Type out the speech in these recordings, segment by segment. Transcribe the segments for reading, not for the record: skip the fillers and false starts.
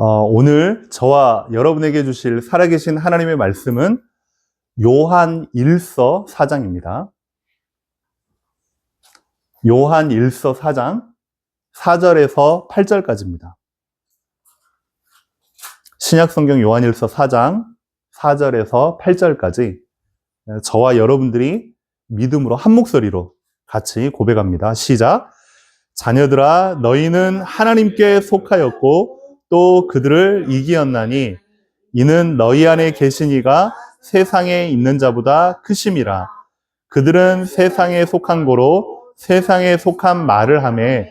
오늘 저와 여러분에게 주실 살아계신 하나님의 말씀은 요한 1서 4장입니다. 요한 1서 4장 4절에서 8절까지입니다. 신약성경 요한 1서 4장 4절에서 8절까지 저와 여러분들이 믿음으로 한 목소리로 같이 고백합니다. 시작. 자녀들아, 너희는 하나님께 속하였고 또 그들을 이기었나니 이는 너희 안에 계신 이가 세상에 있는 자보다 크심이라. 그들은 세상에 속한 고로 세상에 속한 말을 하매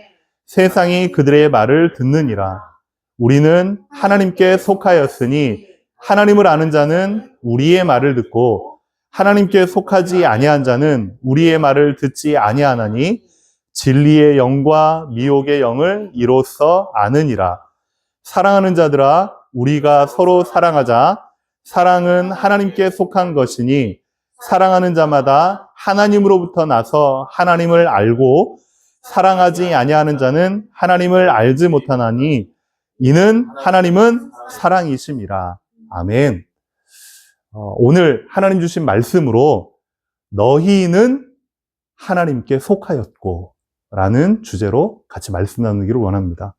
세상이 그들의 말을 듣느니라. 우리는 하나님께 속하였으니 하나님을 아는 자는 우리의 말을 듣고 하나님께 속하지 아니한 자는 우리의 말을 듣지 아니하나니 진리의 영과 미혹의 영을 이로써 아느니라. 사랑하는 자들아, 우리가 서로 사랑하자. 사랑은 하나님께 속한 것이니 사랑하는 자마다 하나님으로부터 나서 하나님을 알고 사랑하지 아니하는 자는 하나님을 알지 못하나니 이는 하나님은 사랑이심이라. 아멘. 오늘 하나님 주신 말씀으로 너희는 하나님께 속하였고 라는 주제로 같이 말씀 나누기를 원합니다.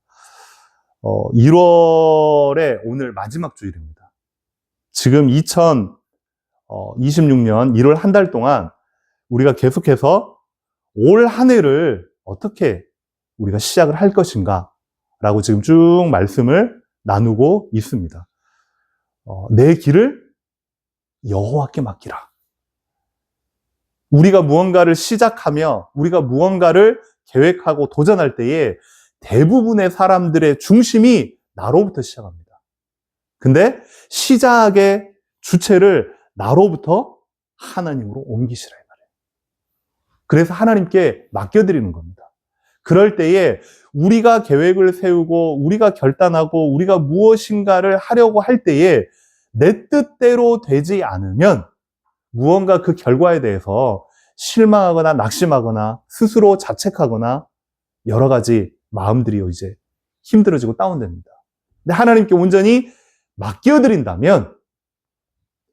1월의 오늘 마지막 주일입니다. 지금 2026년 1월 한 달 동안 우리가 계속해서 올 한 해를 어떻게 우리가 시작을 할 것인가 라고 지금 쭉 말씀을 나누고 있습니다. 내 길을 여호와께 맡기라. 우리가 무언가를 시작하며 우리가 무언가를 계획하고 도전할 때에 대부분의 사람들의 중심이 나로부터 시작합니다. 근데 시작의 주체를 나로부터 하나님으로 옮기시라 이 말이에요. 그래서 하나님께 맡겨드리는 겁니다. 그럴 때에 우리가 계획을 세우고 우리가 결단하고 우리가 무엇인가를 하려고 할 때에 내 뜻대로 되지 않으면 무언가 그 결과에 대해서 실망하거나 낙심하거나 스스로 자책하거나 여러 가지 마음들이 이제 힘들어지고 다운됩니다. 근데 하나님께 온전히 맡겨드린다면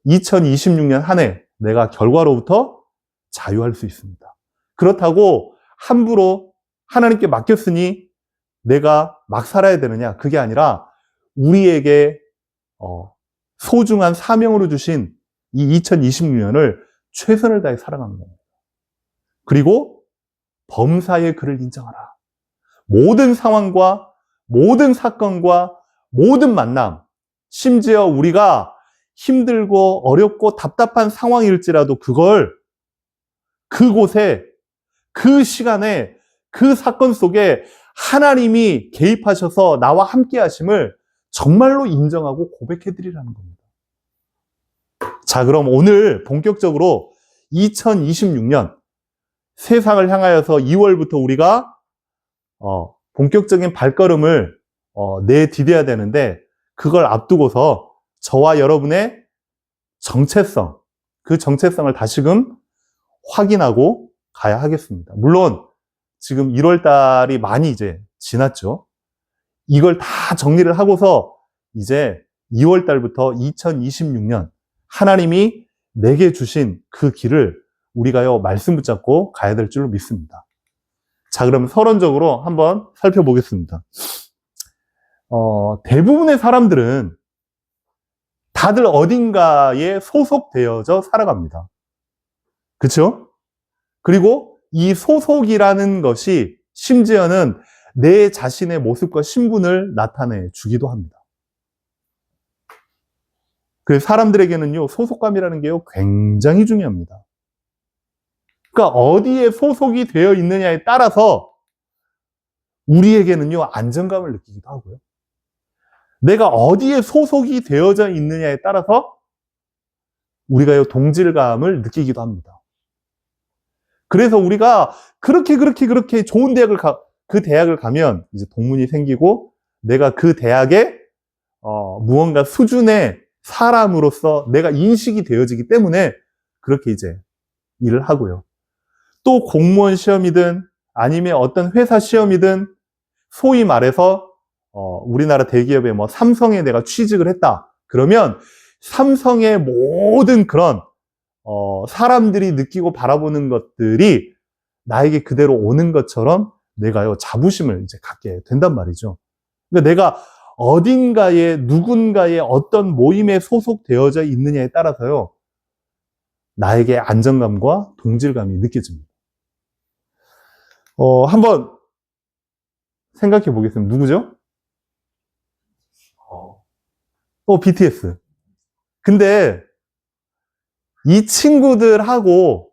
2026년 한 해 내가 결과로부터 자유할 수 있습니다. 그렇다고 함부로 하나님께 맡겼으니 내가 막 살아야 되느냐? 그게 아니라 우리에게 소중한 사명으로 주신 이 2026년을 최선을 다해 살아가는 겁니다. 그리고 범사의 그를 인정하라. 모든 상황과 모든 사건과 모든 만남, 심지어 우리가 힘들고 어렵고 답답한 상황일지라도 그걸 그곳에 그 시간에 그 사건 속에 하나님이 개입하셔서 나와 함께 하심을 정말로 인정하고 고백해드리라는 겁니다. 자, 그럼 오늘 본격적으로 2026년 세상을 향하여서 2월부터 우리가 본격적인 발걸음을 내디뎌야 되는데 그걸 앞두고서 저와 여러분의 정체성, 그 정체성을 다시금 확인하고 가야 하겠습니다. 물론 지금 1월 달이 많이 이제 지났죠. 이걸 다 정리를 하고서 이제 2월 달부터 2026년 하나님이 내게 주신 그 길을 우리가요 말씀 붙잡고 가야 될 줄로 믿습니다. 자, 그럼 서론적으로 한번 살펴보겠습니다. 대부분의 사람들은 다들 어딘가에 소속되어져 살아갑니다. 그렇죠? 그리고 이 소속이라는 것이 심지어는 내 자신의 모습과 신분을 나타내 주기도 합니다. 그래서 사람들에게는요, 소속감이라는 게요, 굉장히 중요합니다. 그러니까 어디에 소속이 되어 있느냐에 따라서 우리에게는요, 안정감을 느끼기도 하고요. 내가 어디에 소속이 되어져 있느냐에 따라서 우리가요, 동질감을 느끼기도 합니다. 그래서 우리가 그렇게 좋은 그 대학을 가면 이제 동문이 생기고 내가 그 대학에 무언가 수준의 사람으로서 내가 인식이 되어지기 때문에 그렇게 이제 일을 하고요. 또 공무원 시험이든 아니면 어떤 회사 시험이든 소위 말해서 우리나라 대기업의 뭐 삼성에 내가 취직을 했다. 그러면 삼성의 모든 그런 사람들이 느끼고 바라보는 것들이 나에게 그대로 오는 것처럼 내가요 자부심을 이제 갖게 된단 말이죠. 그러니까 내가 어딘가에 누군가의 어떤 모임에 소속되어져 있느냐에 따라서요 나에게 안정감과 동질감이 느껴집니다. 한번 생각해 보겠습니다. 누구죠? BTS. 근데 이 친구들하고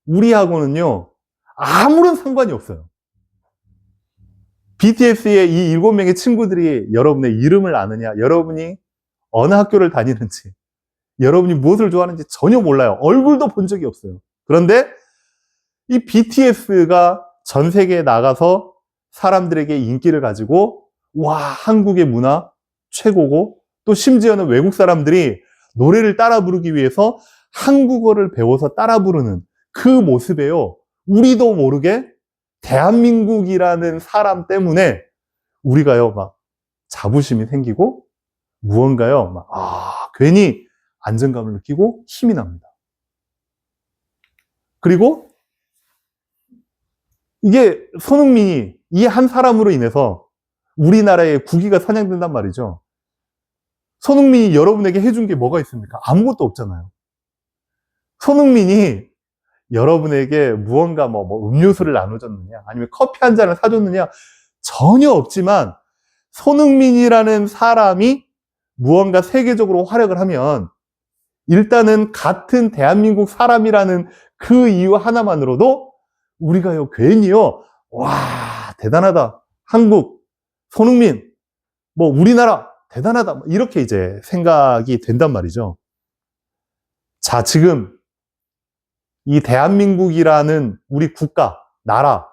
우리하고는요 아무런 상관이 없어요. BTS의 이 7명의 친구들이 여러분의 이름을 아느냐, 여러분이 어느 학교를 다니는지, 여러분이 무엇을 좋아하는지 전혀 몰라요. 얼굴도 본 적이 없어요. 그런데 이 BTS가 전 세계에 나가서 사람들에게 인기를 가지고 와, 한국의 문화 최고고 또 심지어는 외국 사람들이 노래를 따라 부르기 위해서 한국어를 배워서 따라 부르는 그 모습에요. 우리도 모르게 대한민국이라는 사람 때문에 우리가요, 막 자부심이 생기고 무언가요, 막, 괜히 안정감을 느끼고 힘이 납니다. 그리고 이게 손흥민이 이 한 사람으로 인해서 우리나라의 국위가 선양된단 말이죠. 손흥민이 여러분에게 해준 게 뭐가 있습니까? 아무것도 없잖아요. 손흥민이 여러분에게 무언가 뭐 음료수를 나눠줬느냐, 아니면 커피 한 잔을 사줬느냐, 전혀 없지만, 손흥민이라는 사람이 무언가 세계적으로 활약을 하면, 일단은 같은 대한민국 사람이라는 그 이유 하나만으로도 우리가요, 괜히요, 와, 대단하다. 한국, 손흥민, 뭐 우리나라, 대단하다. 이렇게 이제 생각이 된단 말이죠. 자, 지금 이 대한민국이라는 우리 국가, 나라,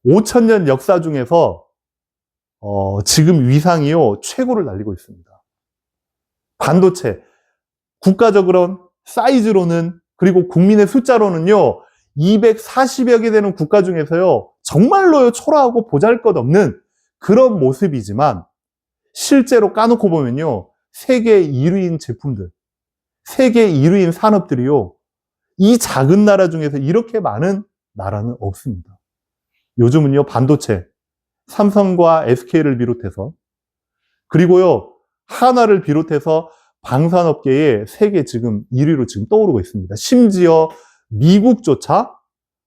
5,000년 역사 중에서 지금 위상이요 최고를 날리고 있습니다. 반도체, 국가적으로는 사이즈로는 그리고 국민의 숫자로는요 240여 개 되는 국가 중에서요 정말로요 초라하고 보잘것없는 그런 모습이지만 실제로 까놓고 보면요 세계 1위인 제품들, 세계 1위인 산업들이요 이 작은 나라 중에서 이렇게 많은 나라는 없습니다. 요즘은요, 반도체, 삼성과 SK를 비롯해서, 그리고요, 하나를 비롯해서 방산업계에 세계 지금 1위로 지금 떠오르고 있습니다. 심지어 미국조차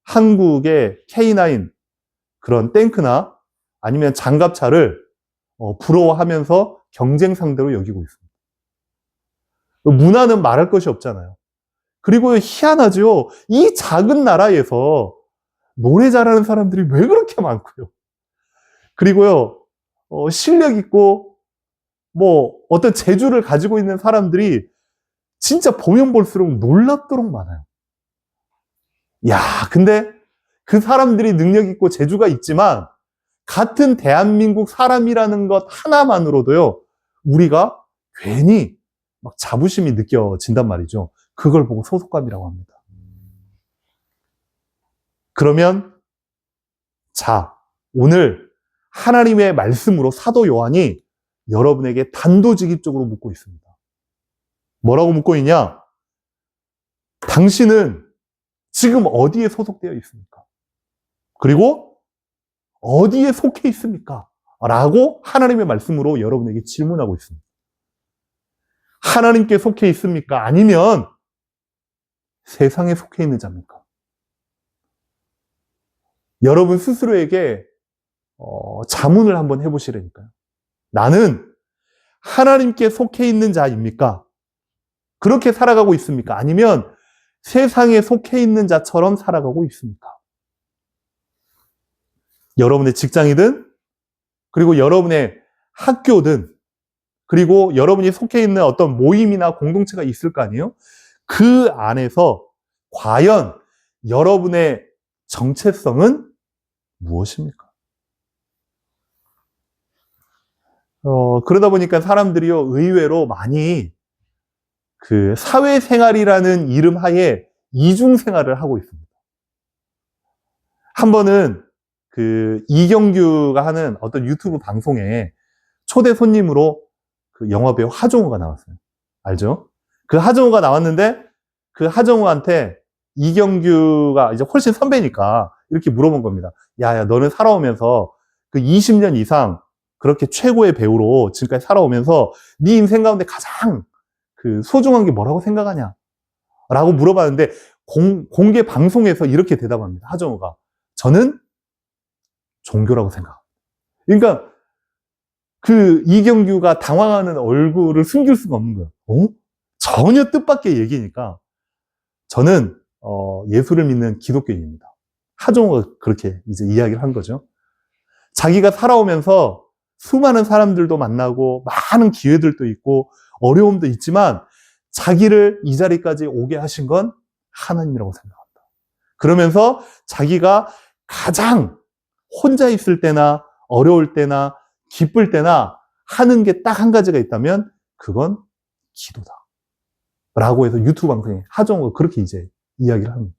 한국의 K9 그런 탱크나 아니면 장갑차를 부러워하면서 경쟁 상대로 여기고 있습니다. 문화는 말할 것이 없잖아요. 그리고 희한하죠. 이 작은 나라에서 노래 잘하는 사람들이 왜 그렇게 많고요. 그리고요, 실력 있고, 뭐, 어떤 재주를 가지고 있는 사람들이 진짜 보면 볼수록 놀랍도록 많아요. 야, 근데 그 사람들이 능력 있고 재주가 있지만, 같은 대한민국 사람이라는 것 하나만으로도요, 우리가 괜히 막 자부심이 느껴진단 말이죠. 그걸 보고 소속감이라고 합니다. 그러면 자, 오늘 하나님의 말씀으로 사도 요한이 여러분에게 단도직입적으로 묻고 있습니다. 뭐라고 묻고 있냐? 당신은 지금 어디에 소속되어 있습니까? 그리고 어디에 속해 있습니까? 라고 하나님의 말씀으로 여러분에게 질문하고 있습니다. 하나님께 속해 있습니까? 아니면 세상에 속해 있는 자입니까? 여러분 스스로에게 자문을 한번 해보시라니까요. 나는 하나님께 속해 있는 자입니까? 그렇게 살아가고 있습니까? 아니면 세상에 속해 있는 자처럼 살아가고 있습니까? 여러분의 직장이든 그리고 여러분의 학교든 그리고 여러분이 속해 있는 어떤 모임이나 공동체가 있을 거 아니에요? 그 안에서 과연 여러분의 정체성은 무엇입니까? 그러다 보니까 사람들이요, 의외로 많이 그 사회생활이라는 이름 하에 이중생활을 하고 있습니다. 한 번은 그 이경규가 하는 어떤 유튜브 방송에 초대 손님으로 그 영화배우 하정우가 나왔어요. 알죠? 그 하정우가 나왔는데 그 하정우한테 이경규가 이제 훨씬 선배니까 이렇게 물어본 겁니다. 야, 너는 살아오면서 그 20년 이상 그렇게 최고의 배우로 지금까지 살아오면서 네 인생 가운데 가장 그 소중한 게 뭐라고 생각하냐? 라고 물어봤는데 공개 방송에서 이렇게 대답합니다. 하정우가. 저는 종교라고 생각합니다. 그러니까 그 이경규가 당황하는 얼굴을 숨길 수가 없는 거예요. 전혀 뜻밖의 얘기니까 저는 예수를 믿는 기독교인입니다. 하정우가 그렇게 이제 이야기를 한 거죠. 자기가 살아오면서 수많은 사람들도 만나고 많은 기회들도 있고 어려움도 있지만 자기를 이 자리까지 오게 하신 건 하나님이라고 생각합니다. 그러면서 자기가 가장 혼자 있을 때나 어려울 때나 기쁠 때나 하는 게 딱 한 가지가 있다면 그건 기도다. 라고 해서 유튜브 방송에 하정우가 그렇게 이제 이야기를 합니다.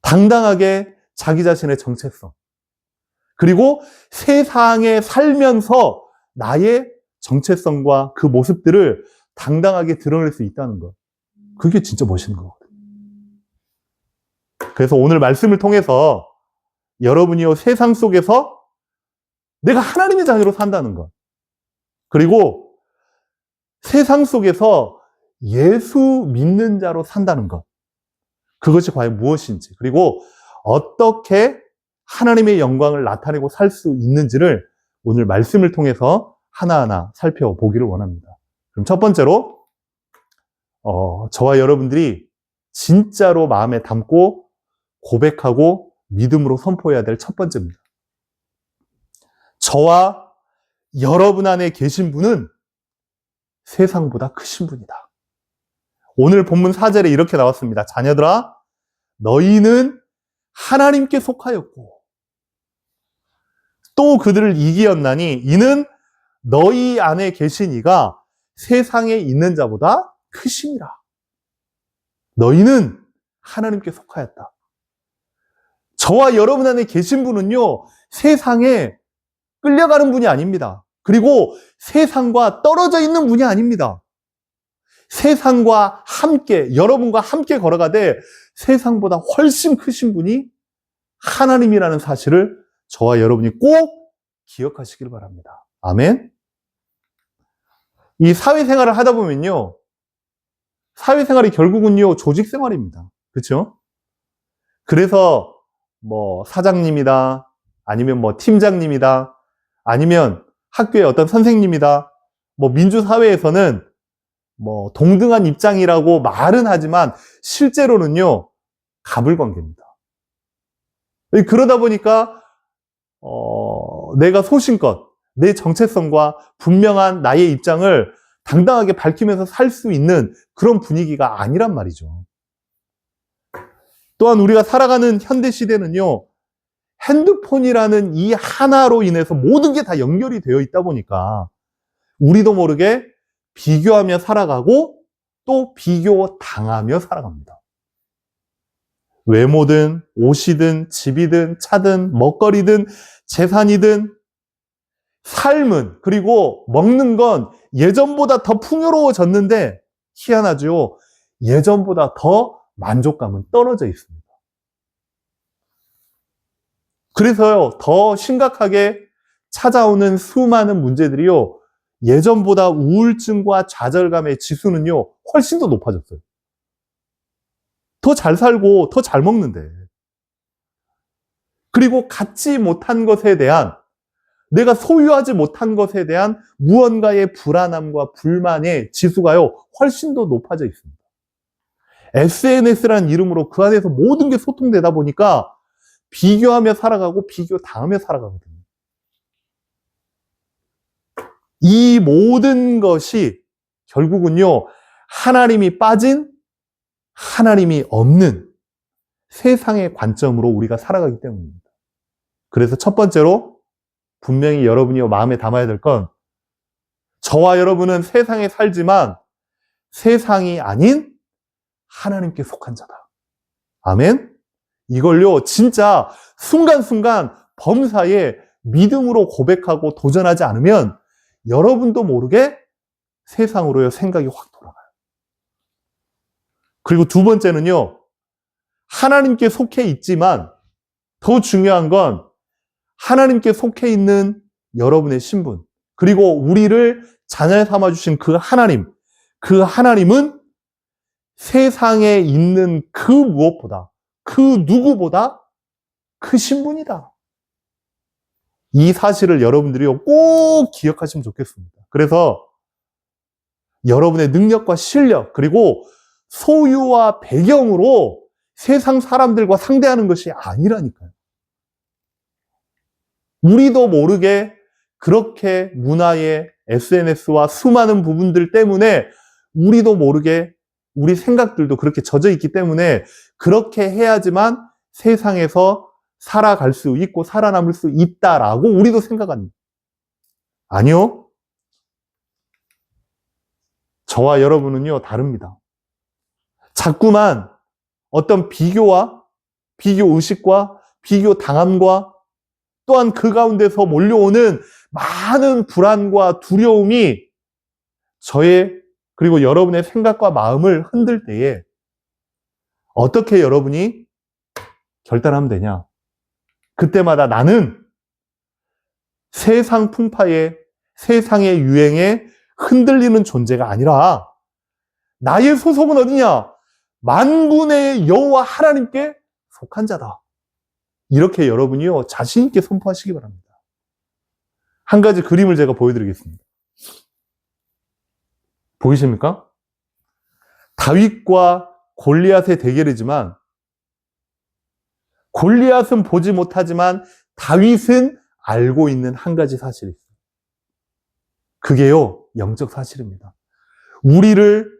당당하게 자기 자신의 정체성, 그리고 세상에 살면서 나의 정체성과 그 모습들을 당당하게 드러낼 수 있다는 것. 그게 진짜 멋있는 거거든요. 그래서 오늘 말씀을 통해서 여러분이요 세상 속에서 내가 하나님의 자녀로 산다는 것. 그리고 세상 속에서 예수 믿는 자로 산다는 것. 그것이 과연 무엇인지, 그리고 어떻게 하나님의 영광을 나타내고 살 수 있는지를 오늘 말씀을 통해서 하나하나 살펴보기를 원합니다. 그럼 첫 번째로 저와 여러분들이 진짜로 마음에 담고 고백하고 믿음으로 선포해야 될 첫 번째입니다. 저와 여러분 안에 계신 분은 세상보다 크신 분이다. 오늘 본문 4절에 이렇게 나왔습니다. 자녀들아, 너희는 하나님께 속하였고 또 그들을 이기었나니 이는 너희 안에 계신 이가 세상에 있는 자보다 크심이라. 너희는 하나님께 속하였다. 저와 여러분 안에 계신 분은요, 세상에 끌려가는 분이 아닙니다. 그리고 세상과 떨어져 있는 분이 아닙니다. 세상과 함께, 여러분과 함께 걸어가되 세상보다 훨씬 크신 분이 하나님이라는 사실을 저와 여러분이 꼭 기억하시길 바랍니다. 아멘. 이 사회생활을 하다 보면요, 사회생활이 결국은요 조직생활입니다. 그렇죠? 그래서 뭐 사장님이다, 아니면 뭐 팀장님이다, 아니면 학교의 어떤 선생님이다, 뭐 민주사회에서는 뭐 동등한 입장이라고 말은 하지만 실제로는요 갑을관계입니다. 그러다 보니까 내가 소신껏 내 정체성과 분명한 나의 입장을 당당하게 밝히면서 살 수 있는 그런 분위기가 아니란 말이죠. 또한 우리가 살아가는 현대 시대는요, 핸드폰이라는 이 하나로 인해서 모든 게 다 연결이 되어 있다 보니까 우리도 모르게 비교하며 살아가고 또 비교당하며 살아갑니다. 외모든 옷이든 집이든 차든 먹거리든 재산이든 삶은, 그리고 먹는 건 예전보다 더 풍요로워졌는데 희한하죠. 예전보다 더 만족감은 떨어져 있습니다. 그래서요, 더 심각하게 찾아오는 수많은 문제들이요, 예전보다 우울증과 좌절감의 지수는요, 훨씬 더 높아졌어요. 더 잘 살고 더 잘 먹는데. 그리고 갖지 못한 것에 대한, 내가 소유하지 못한 것에 대한 무언가의 불안함과 불만의 지수가요, 훨씬 더 높아져 있습니다. SNS라는 이름으로 그 안에서 모든 게 소통되다 보니까 비교하며 살아가고 비교당하며 살아가거든요. 이 모든 것이 결국은요, 하나님이 빠진, 하나님이 없는 세상의 관점으로 우리가 살아가기 때문입니다. 그래서 첫 번째로 분명히 여러분이 마음에 담아야 될 건, 저와 여러분은 세상에 살지만 세상이 아닌 하나님께 속한 자다. 아멘? 이걸요, 진짜 순간순간 범사에 믿음으로 고백하고 도전하지 않으면 여러분도 모르게 세상으로요 생각이 확 돌아가요. 그리고 두 번째는요, 하나님께 속해 있지만 더 중요한 건 하나님께 속해 있는 여러분의 신분, 그리고 우리를 자녀 삼아주신 그 하나님은 세상에 있는 그 무엇보다, 그 누구보다 크신 분이다. 이 사실을 여러분들이 꼭 기억하시면 좋겠습니다. 그래서 여러분의 능력과 실력, 그리고 소유와 배경으로 세상 사람들과 상대하는 것이 아니라니까요. 우리도 모르게 그렇게 문화의 SNS와 수많은 부분들 때문에 우리도 모르게 우리 생각들도 그렇게 젖어 있기 때문에 그렇게 해야지만 세상에서 살아갈 수 있고 살아남을 수 있다라고 우리도 생각합니다. 아니요. 저와 여러분은요, 다릅니다. 자꾸만 어떤 비교 의식과 비교 당함과 또한 그 가운데서 몰려오는 많은 불안과 두려움이 저의 그리고 여러분의 생각과 마음을 흔들 때에 어떻게 여러분이 결단하면 되냐? 그때마다 나는 세상 풍파에, 세상의 유행에 흔들리는 존재가 아니라 나의 소속은 어디냐? 만군의 여호와 하나님께 속한 자다. 이렇게 여러분이요, 자신 있게 선포하시기 바랍니다. 한 가지 그림을 제가 보여드리겠습니다. 보이십니까? 다윗과 골리앗의 대결이지만 골리앗은 보지 못하지만 다윗은 알고 있는 한 가지 사실이 있어요. 그게요, 영적 사실입니다. 우리를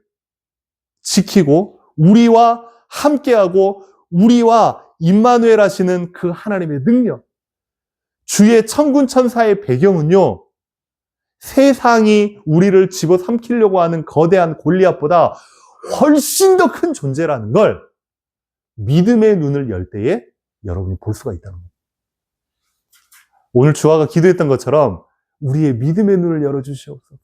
지키고 우리와 함께하고 우리와 임마누엘 하시는 그 하나님의 능력, 주의 천군 천사의 배경은요, 세상이 우리를 집어삼키려고 하는 거대한 골리앗보다 훨씬 더 큰 존재라는 걸 믿음의 눈을 열 때에 여러분이 볼 수가 있다는 겁니다. 오늘 주아가 기도했던 것처럼 우리의 믿음의 눈을 열어주시옵소서.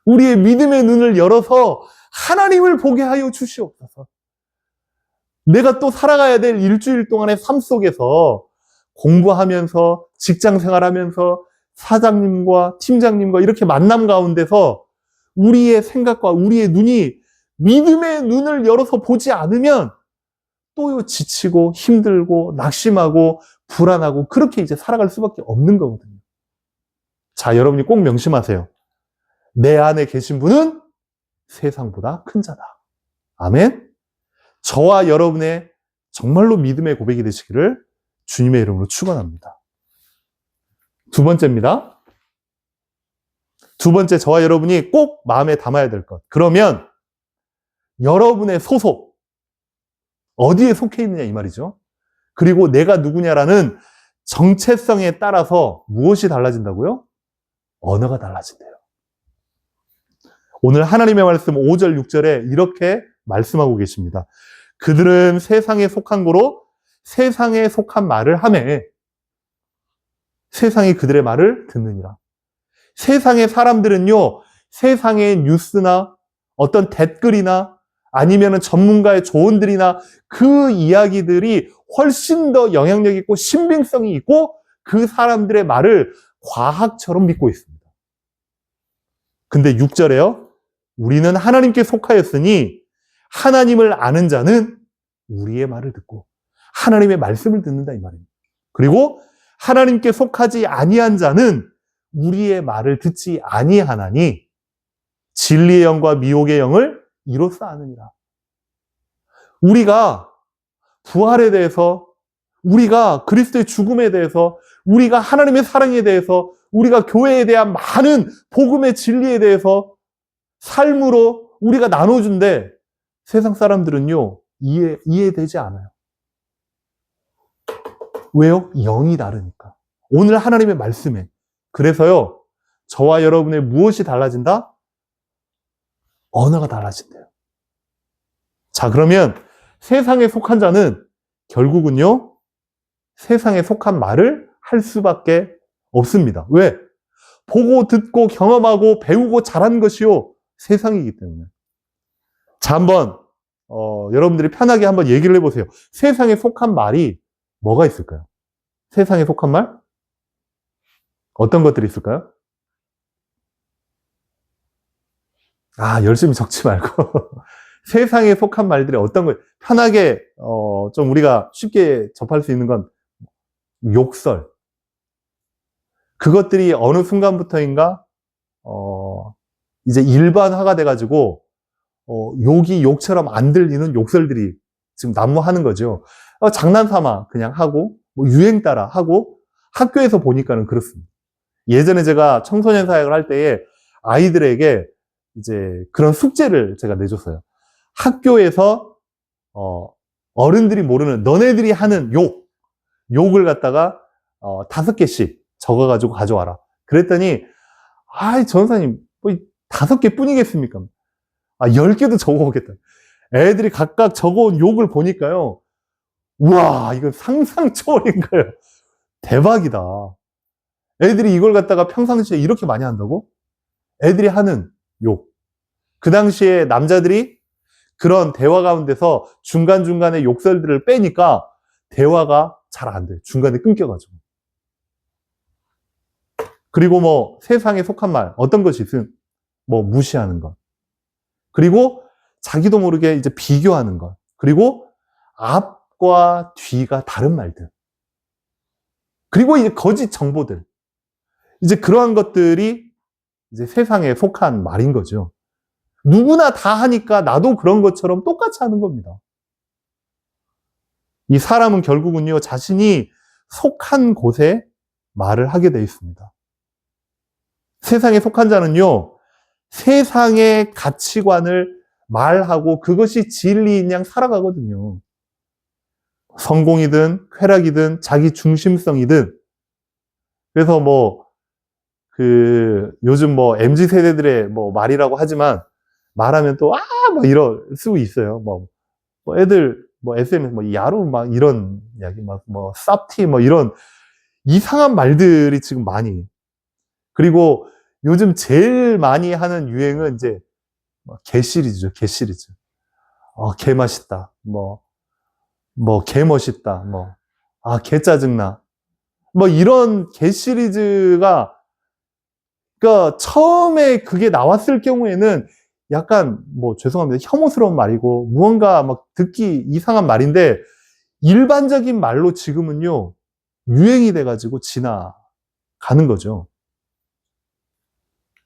우리의 믿음의 눈을 열어서 하나님을 보게 하여 주시옵소서. 내가 또 살아가야 될 일주일 동안의 삶 속에서 공부하면서 직장 생활하면서 사장님과 팀장님과 이렇게 만남 가운데서 우리의 생각과 우리의 눈이 믿음의 눈을 열어서 보지 않으면 또 지치고 힘들고 낙심하고 불안하고 그렇게 이제 살아갈 수밖에 없는 거거든요. 자, 여러분이 꼭 명심하세요. 내 안에 계신 분은 세상보다 큰 자다. 아멘. 저와 여러분의 정말로 믿음의 고백이 되시기를 주님의 이름으로 축원합니다. 두 번째입니다. 두 번째, 저와 여러분이 꼭 마음에 담아야 될 것. 그러면 여러분의 소속, 어디에 속해 있느냐 이 말이죠. 그리고 내가 누구냐라는 정체성에 따라서 무엇이 달라진다고요? 언어가 달라진대요. 오늘 하나님의 말씀 5절, 6절에 이렇게 말씀하고 계십니다. 그들은 세상에 속한 고로 세상에 속한 말을 하매 세상이 그들의 말을 듣느니라. 세상의 사람들은요, 세상의 뉴스나 어떤 댓글이나 아니면 전문가의 조언들이나 그 이야기들이 훨씬 더 영향력 있고 신빙성이 있고 그 사람들의 말을 과학처럼 믿고 있습니다. 근데 6절에요. 우리는 하나님께 속하였으니 하나님을 아는 자는 우리의 말을 듣고 하나님의 말씀을 듣는다 이 말입니다. 그리고 하나님께 속하지 아니한 자는 우리의 말을 듣지 아니하나니 진리의 영과 미혹의 영을 이로써 아느니라. 우리가 부활에 대해서, 우리가 그리스도의 죽음에 대해서, 우리가 하나님의 사랑에 대해서, 우리가 교회에 대한 많은 복음의 진리에 대해서 삶으로 우리가 나눠준데 세상 사람들은요, 이해되지 않아요. 왜요? 영이 다르니까. 오늘 하나님의 말씀에. 그래서요, 저와 여러분의 무엇이 달라진다? 언어가 달라진대요. 자, 그러면 세상에 속한 자는 결국은요, 세상에 속한 말을 할 수밖에 없습니다. 왜? 보고 듣고 경험하고 배우고 자란 것이요 세상이기 때문에. 자, 한번 여러분들이 편하게 한번 얘기를 해보세요. 세상에 속한 말이 뭐가 있을까요? 세상에 속한 말? 어떤 것들이 있을까요? 열심히 적지 말고 세상에 속한 말들이 어떤 거 편하게 좀 우리가 쉽게 접할 수 있는 건 욕설. 그것들이 어느 순간부터인가 이제 일반화가 돼가지고 욕이 욕처럼 안 들리는 욕설들이 지금 난무하는 거죠. 장난삼아 그냥 하고 뭐 유행 따라 하고 학교에서 보니까는 그렇습니다. 예전에 제가 청소년 사역을 할 때에 아이들에게 이제 그런 숙제를 제가 내줬어요. 학교에서 어른들이 모르는 너네들이 하는 욕을 갖다가 5개씩 적어가지고 가져와라. 그랬더니 전사님 뭐 5개 뿐이겠습니까? 10개도 적어오겠다. 애들이 각각 적어온 욕을 보니까요. 우와, 이건 상상 초월인 거예요. 대박이다. 애들이 이걸 갖다가 평상시에 이렇게 많이 한다고? 애들이 하는 욕. 그 당시에 남자들이 그런 대화 가운데서 중간중간에 욕설들을 빼니까 대화가 잘 안 돼요. 중간에 끊겨가지고. 그리고 뭐 세상에 속한 말, 어떤 것이 있으면 뭐 무시하는 것. 그리고 자기도 모르게 이제 비교하는 것. 그리고 앞과 뒤가 다른 말들. 그리고 이제 거짓 정보들. 이제 그러한 것들이 이제 세상에 속한 말인 거죠. 누구나 다 하니까 나도 그런 것처럼 똑같이 하는 겁니다. 이 사람은 결국은요, 자신이 속한 곳에 말을 하게 되어 있습니다. 세상에 속한 자는요, 세상의 가치관을 말하고 그것이 진리인 양 살아가거든요. 성공이든 쾌락이든 자기 중심성이든. 그래서 요즘 MZ 세대들의 말이라고 하지만 말하면 또 이럴 수 있어요. 애들 SNS 야루 이런 이야기 쌉티 이런 이상한 말들이 지금 많이. 그리고 요즘 제일 많이 하는 유행은 이제 개 시리즈죠. 개 시리즈. 개 맛있다. 개 멋있다. 개 짜증나. 이런 개 시리즈가, 그러니까 처음에 그게 나왔을 경우에는 약간 죄송합니다. 혐오스러운 말이고 무언가 듣기 이상한 말인데 일반적인 말로 지금은요 유행이 돼가지고 지나가는 거죠.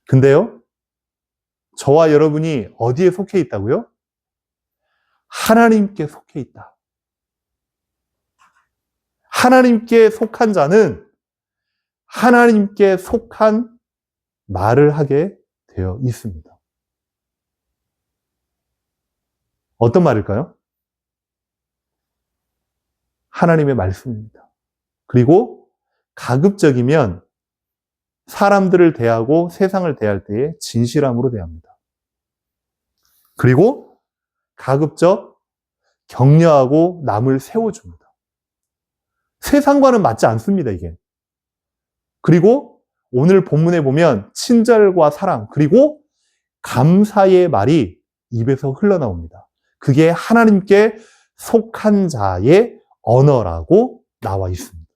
근데요, 저와 여러분이 어디에 속해 있다고요? 하나님께 속해 있다. 하나님께 속한 자는 하나님께 속한 말을 하게 되어 있습니다. 어떤 말일까요? 하나님의 말씀입니다. 그리고 가급적이면 사람들을 대하고 세상을 대할 때에 진실함으로 대합니다. 그리고 가급적 격려하고 남을 세워줍니다. 세상과는 맞지 않습니다, 이게. 그리고 오늘 본문에 보면 친절과 사랑, 그리고 감사의 말이 입에서 흘러나옵니다. 그게 하나님께 속한 자의 언어라고 나와 있습니다.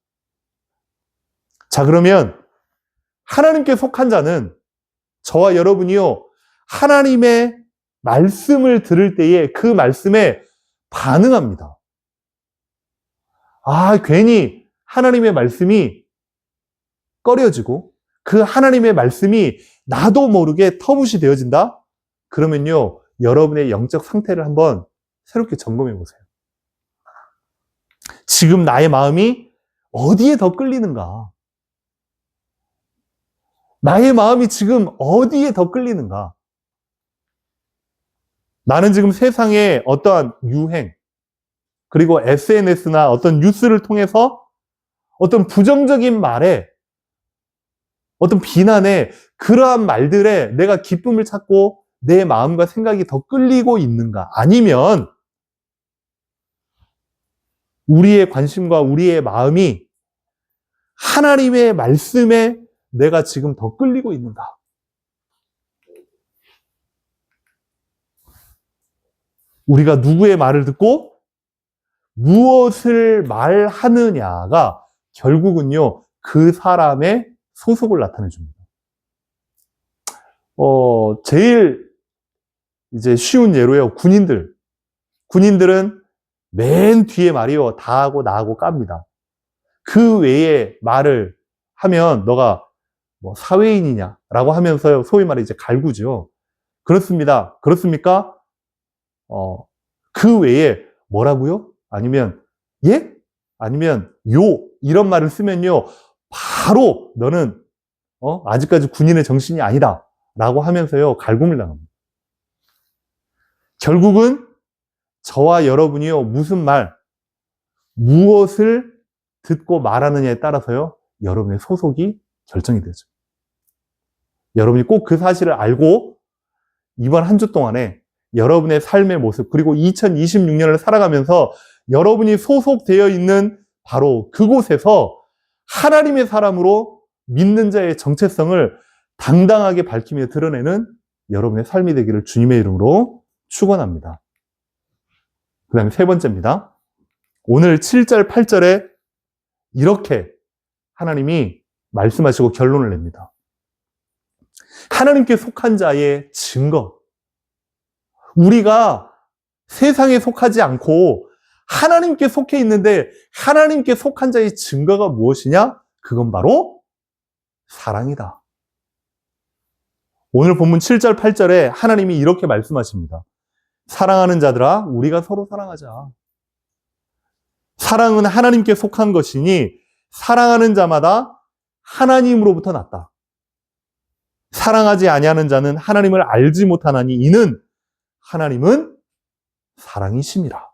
자, 그러면 하나님께 속한 자는 저와 여러분이요, 하나님의 말씀을 들을 때에 그 말씀에 반응합니다. 괜히 하나님의 말씀이 꺼려지고 그 하나님의 말씀이 나도 모르게 터붓이 되어진다? 그러면요, 여러분의 영적 상태를 한번 새롭게 점검해 보세요. 지금 나의 마음이 어디에 더 끌리는가? 나의 마음이 지금 어디에 더 끌리는가? 나는 지금 세상에 어떠한 유행, 그리고 SNS나 어떤 뉴스를 통해서 어떤 부정적인 말에, 어떤 비난에, 그러한 말들에 내가 기쁨을 찾고 내 마음과 생각이 더 끌리고 있는가? 아니면 우리의 관심과 우리의 마음이 하나님의 말씀에 내가 지금 더 끌리고 있는가? 우리가 누구의 말을 듣고 무엇을 말하느냐가 결국은요, 그 사람의 소속을 나타내 줍니다. 제일 이제 쉬운 예로요, 군인들은 맨 뒤에 말이요, 다하고 나하고 깝니다. 그 외에 말을 하면 너가 뭐 사회인이냐라고 하면서요, 소위 말해 이제 갈구죠. 그렇습니다. 그렇습니까? 그 외에 뭐라고요? 아니면 예? 아니면 요 이런 말을 쓰면요, 바로 너는 아직까지 군인의 정신이 아니다 라고 하면서요, 갈굼을 당합니다. 결국은 저와 여러분이요, 무슨 말, 무엇을 듣고 말하느냐에 따라서요, 여러분의 소속이 결정이 되죠. 여러분이 꼭 그 사실을 알고 이번 한 주 동안에 여러분의 삶의 모습, 그리고 2026년을 살아가면서 여러분이 소속되어 있는 바로 그곳에서 하나님의 사람으로 믿는 자의 정체성을 당당하게 밝히며 드러내는 여러분의 삶이 되기를 주님의 이름으로 축원합니다. 그 다음에 세 번째입니다. 오늘 7절, 8절에 이렇게 하나님이 말씀하시고 결론을 냅니다. 하나님께 속한 자의 증거. 우리가 세상에 속하지 않고 하나님께 속해 있는데 하나님께 속한 자의 증거가 무엇이냐? 그건 바로 사랑이다. 오늘 본문 7절, 8절에 하나님이 이렇게 말씀하십니다. 사랑하는 자들아, 우리가 서로 사랑하자. 사랑은 하나님께 속한 것이니 사랑하는 자마다 하나님으로부터 났다. 사랑하지 아니하는 자는 하나님을 알지 못하나니 이는 하나님은 사랑이심이라.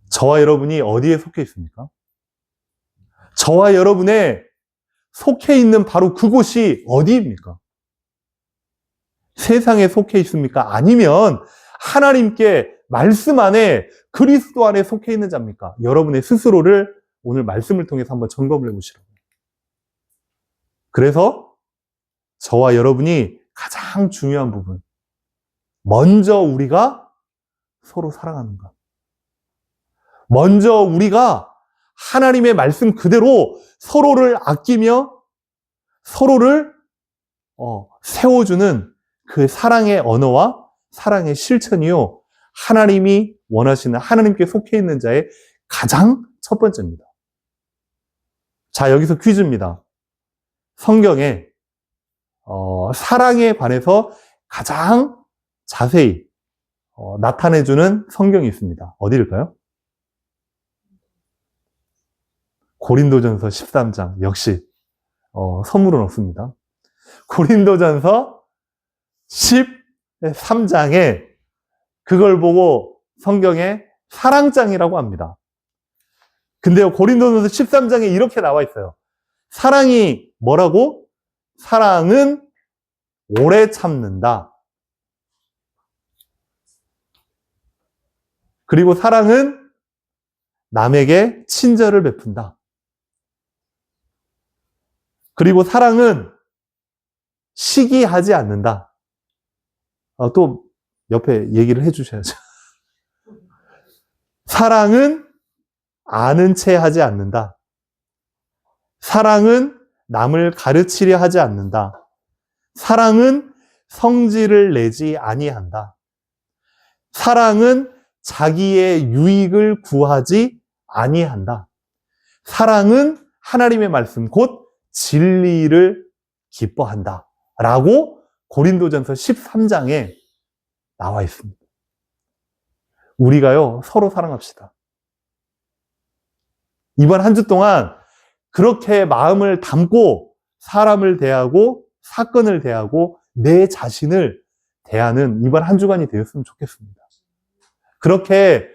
저와 여러분이 어디에 속해 있습니까? 저와 여러분의 속해 있는 바로 그곳이 어디입니까? 세상에 속해 있습니까? 아니면 하나님께 말씀 안에 그리스도 안에 속해 있는 자입니까? 여러분의 스스로를 오늘 말씀을 통해서 한번 점검을 해보시라고요. 그래서 저와 여러분이 가장 중요한 부분, 먼저 우리가 서로 사랑하는 것. 먼저 우리가 하나님의 말씀 그대로 서로를 아끼며 서로를 세워주는 그 사랑의 언어와 사랑의 실천이요, 하나님이 원하시는 하나님께 속해 있는 자의 가장 첫 번째입니다. 자, 여기서 퀴즈입니다. 성경에 사랑에 관해서 가장 자세히 나타내주는 성경이 있습니다. 어디일까요? 고린도전서 13장. 역시 선물은 없습니다. 고린도전서 13장에 그걸 보고 성경에 사랑장이라고 합니다. 근데요, 고린도전서 13장에 이렇게 나와 있어요. 사랑이 뭐라고? 사랑은 오래 참는다. 그리고 사랑은 남에게 친절을 베푼다. 그리고 사랑은 시기하지 않는다. 또 옆에 얘기를 해주셔야죠. 사랑은 아는 채 하지 않는다. 사랑은 남을 가르치려 하지 않는다. 사랑은 성질을 내지 아니한다. 사랑은 자기의 유익을 구하지 아니한다. 사랑은 하나님의 말씀 곧 진리를 기뻐한다. 라고 고린도전서 13장에 나와 있습니다. 우리가요, 서로 사랑합시다. 이번 한 주 동안 그렇게 마음을 담고 사람을 대하고 사건을 대하고 내 자신을 대하는 이번 한 주간이 되었으면 좋겠습니다. 그렇게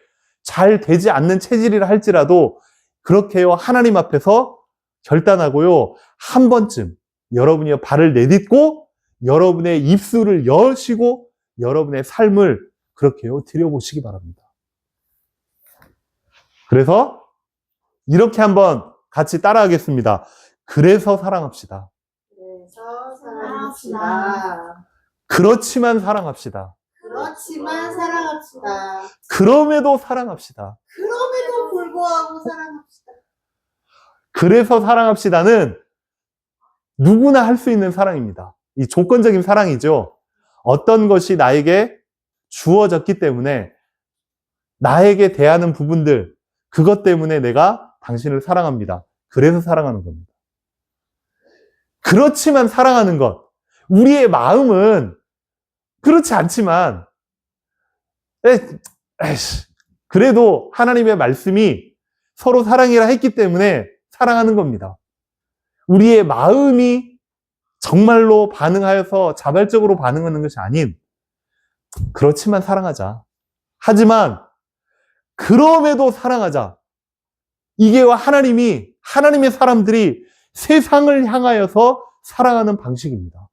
잘 되지 않는 체질이라 할지라도 그렇게요, 하나님 앞에서 결단하고요, 한 번쯤 여러분이 발을 내딛고 여러분의 입술을 여시고 여러분의 삶을 그렇게요, 들여보시기 바랍니다. 그래서 이렇게 한번 같이 따라하겠습니다. 그래서 사랑합시다. 그래서 사랑합시다. 그렇지만 사랑합시다. 그렇지만 사랑합시다. 그럼에도 사랑합시다. 그럼에도 불구하고 사랑합시다. 그래서 사랑합시다는 누구나 할 수 있는 사랑입니다. 이 조건적인 사랑이죠. 어떤 것이 나에게 주어졌기 때문에 나에게 대하는 부분들, 그것 때문에 내가 당신을 사랑합니다. 그래서 사랑하는 겁니다. 그렇지만 사랑하는 것, 우리의 마음은 그렇지 않지만 그래도 하나님의 말씀이 서로 사랑이라 했기 때문에 사랑하는 겁니다. 우리의 마음이 정말로 반응하여서 자발적으로 반응하는 것이 아닌 그렇지만 사랑하자. 하지만 그럼에도 사랑하자. 이게 하나님의 사람들이 세상을 향하여서 사랑하는 방식입니다.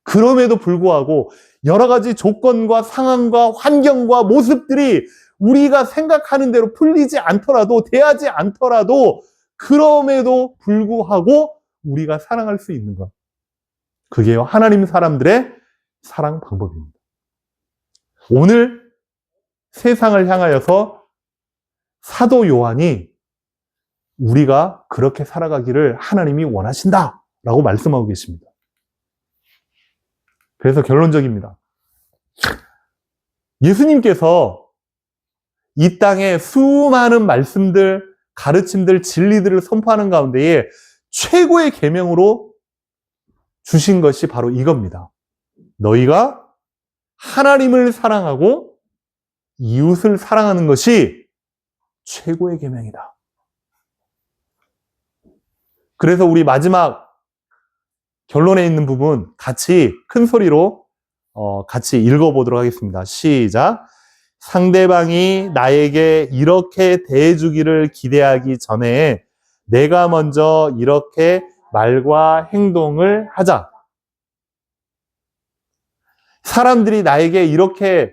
그럼에도 불구하고 여러 가지 조건과 상황과 환경과 모습들이 우리가 생각하는 대로 풀리지 않더라도, 대하지 않더라도, 그럼에도 불구하고 우리가 사랑할 수 있는 것. 그게 하나님 사람들의 사랑 방법입니다. 오늘 세상을 향하여서 사도 요한이 우리가 그렇게 살아가기를 하나님이 원하신다라고 말씀하고 계십니다. 그래서 결론적입니다. 예수님께서 이 땅에 수많은 말씀들, 가르침들, 진리들을 선포하는 가운데에 최고의 계명으로 주신 것이 바로 이겁니다. 너희가 하나님을 사랑하고 이웃을 사랑하는 것이 최고의 계명이다. 그래서 우리 마지막 결론에 있는 부분 같이 큰 소리로 같이 읽어보도록 하겠습니다. 시작. 상대방이 나에게 이렇게 대해주기를 기대하기 전에 내가 먼저 이렇게 말과 행동을 하자. 사람들이 나에게 이렇게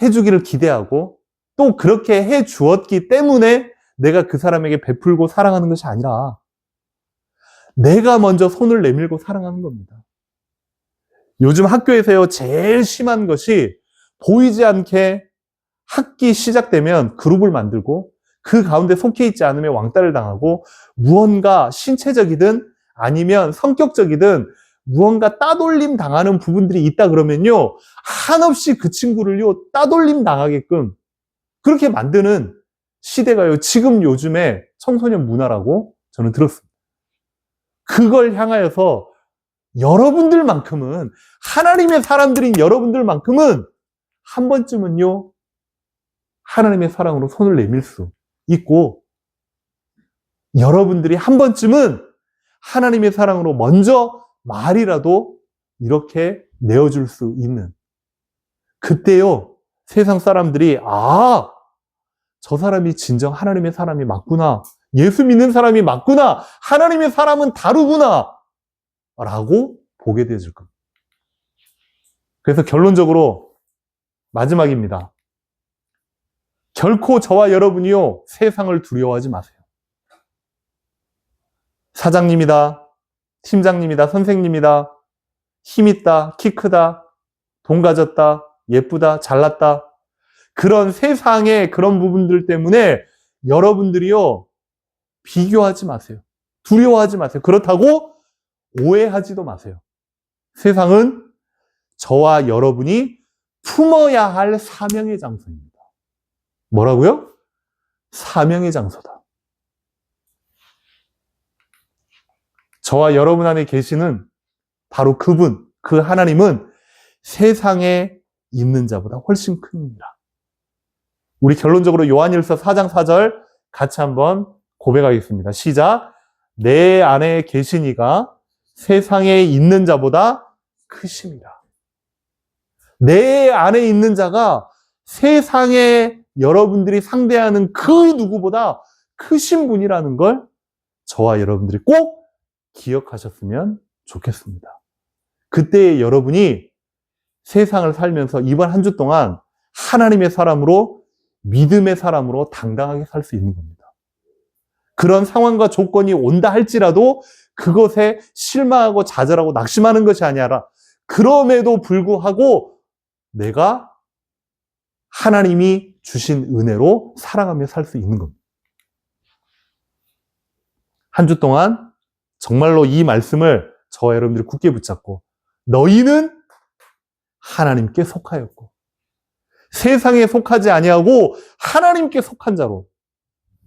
해주기를 기대하고 또 그렇게 해주었기 때문에 내가 그 사람에게 베풀고 사랑하는 것이 아니라 내가 먼저 손을 내밀고 사랑하는 겁니다. 요즘 학교에서요, 제일 심한 것이 보이지 않게 학기 시작되면 그룹을 만들고 그 가운데 속해 있지 않으면 왕따를 당하고 무언가 신체적이든 아니면 성격적이든 무언가 따돌림 당하는 부분들이 있다 그러면요, 한없이 그 친구를요, 따돌림 당하게끔 그렇게 만드는 시대가요, 지금 요즘에 청소년 문화라고 저는 들었습니다. 그걸 향하여서 여러분들만큼은, 하나님의 사람들인 여러분들만큼은 한 번쯤은요, 하나님의 사랑으로 손을 내밀 수 있고, 여러분들이 한 번쯤은 하나님의 사랑으로 먼저 말이라도 이렇게 내어줄 수 있는, 그때요, 세상 사람들이 저 사람이 진정 하나님의 사람이 맞구나, 예수 믿는 사람이 맞구나, 하나님의 사람은 다르구나 라고 보게 되어질 겁니다. 그래서 결론적으로 마지막입니다. 결코 저와 여러분이요, 세상을 두려워하지 마세요. 사장님이다, 팀장님이다, 선생님이다, 힘있다, 키 크다, 돈 가졌다, 예쁘다, 잘났다, 그런 세상의 그런 부분들 때문에 여러분들이요, 비교하지 마세요. 두려워하지 마세요. 그렇다고 오해하지도 마세요. 세상은 저와 여러분이 품어야 할 사명의 장소입니다. 뭐라고요? 사명의 장소다. 저와 여러분 안에 계시는 바로 그분, 그 하나님은 세상에 있는 자보다 훨씬 큽니다. 우리 결론적으로 요한일서 4장 4절 같이 한번 고백하겠습니다. 시작. 내 안에 계신 이가 세상에 있는 자보다 크심이라. 내 안에 있는 자가 세상에 여러분들이 상대하는 그 누구보다 크신 분이라는 걸 저와 여러분들이 꼭 기억하셨으면 좋겠습니다. 그때 여러분이 세상을 살면서 이번 한 주 동안 하나님의 사람으로 믿음의 사람으로 당당하게 살 수 있는 겁니다. 그런 상황과 조건이 온다 할지라도 그것에 실망하고 좌절하고 낙심하는 것이 아니라 그럼에도 불구하고 내가 하나님이 주신 은혜로 살아가며 살 수 있는 겁니다. 한 주 동안 정말로 이 말씀을 저와 여러분들이 굳게 붙잡고 너희는 하나님께 속하였고 세상에 속하지 아니하고 하나님께 속한 자로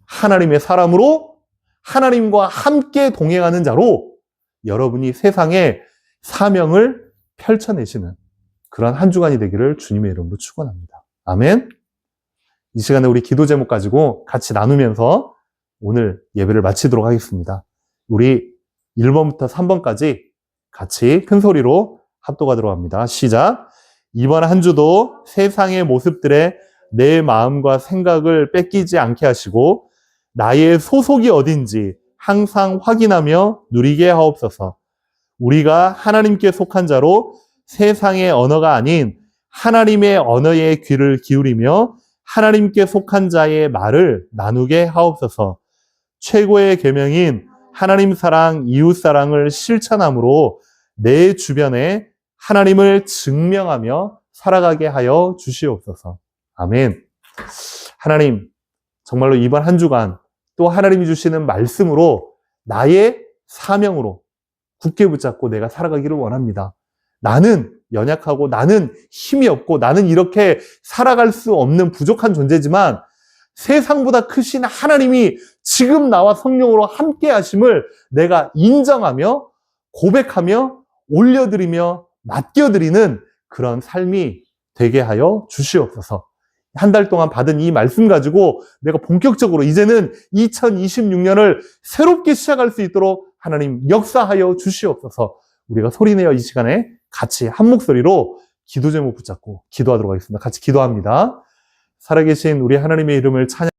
하나님의 사람으로 하나님과 함께 동행하는 자로 여러분이 세상에 사명을 펼쳐내시는 그런 한 주간이 되기를 주님의 이름으로 축원합니다. 아멘. 이 시간에 우리 기도 제목 가지고 같이 나누면서 오늘 예배를 마치도록 하겠습니다. 우리 1번부터 3번까지 같이 큰 소리로 합독하도록 합니다. 시작. 이번 한 주도 세상의 모습들에 내 마음과 생각을 뺏기지 않게 하시고 나의 소속이 어딘지 항상 확인하며 누리게 하옵소서. 우리가 하나님께 속한 자로 세상의 언어가 아닌 하나님의 언어에 귀를 기울이며 하나님께 속한 자의 말을 나누게 하옵소서. 최고의 계명인 하나님 사랑, 이웃 사랑을 실천함으로 내 주변에 하나님을 증명하며 살아가게 하여 주시옵소서. 아멘. 하나님, 정말로 이번 한 주간 또 하나님이 주시는 말씀으로 나의 사명으로 굳게 붙잡고 내가 살아가기를 원합니다. 나는 연약하고 나는 힘이 없고 나는 이렇게 살아갈 수 없는 부족한 존재지만 세상보다 크신 하나님이 지금 나와 성령으로 함께 하심을 내가 인정하며 고백하며 올려드리며 맡겨드리는 그런 삶이 되게 하여 주시옵소서. 한 달 동안 받은 이 말씀 가지고 내가 본격적으로 이제는 2026년을 새롭게 시작할 수 있도록 하나님 역사하여 주시옵소서. 우리가 소리내어 이 시간에 같이 한 목소리로 기도 제목 붙잡고 기도하도록 하겠습니다. 같이 기도합니다. 살아계신 우리 하나님의 이름을 찬양